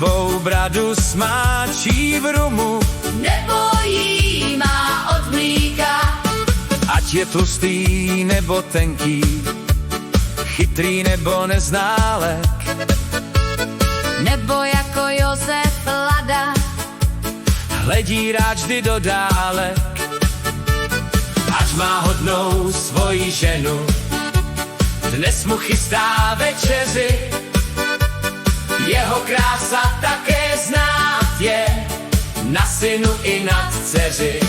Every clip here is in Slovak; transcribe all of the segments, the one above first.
svou bradu smáčí v rumu, nebojí má od mlíka. ať je tlustý nebo tenký, chytrý nebo neználek, Nebo jako Josef Lada, hledí rád vždy do dálek. Ať má hodnou svoji ženu, dnes mu chystá večeři, jeho krása také znát je, na synu i na dceři.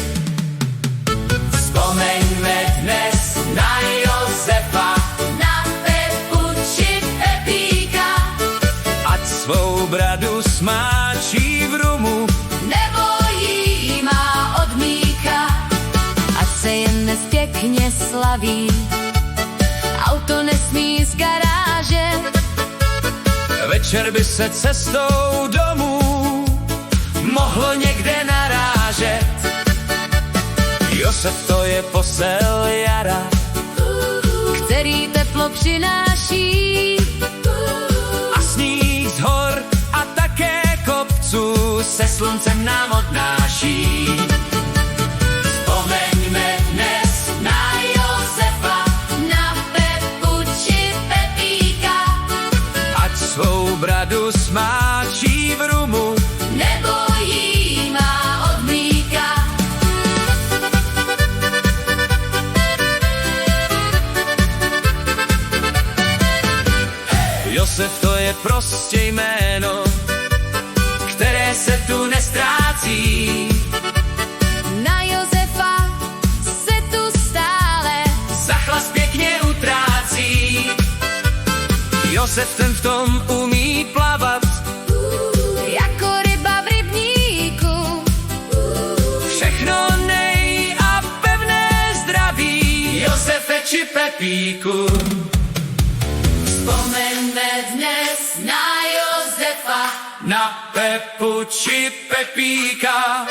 Vzpomeňme dnes na Josefa, na Pepu či Pepíka, ať svou bradu smáčí v rumu, nebojí má od mlíka. Ať se jen dnes pěkně slaví, auto nesmí z garáže, večer by se cestou domů mohlo někde narážet. Josef to je posel jara, který teplo přináší. a sníh z hor a také kopců se sluncem nám odnáší. Vzpomeňme dnes na Josefa, Na Pepu či Pepíka, ať svou bradu smáčí v rumu, nebojí má od mlíka. Josef to je prostě jméno, které se tu nestrácí. Na Josefa se tu stále Za chlast pěkně utrácí. Josef ten v tom umí plavat, jako ryba v rybníku. všechno nej a pevné zdraví. Josefe či Pepíku. Vzpomeňme dnes na Josefa, Na Pepu či Pepíka.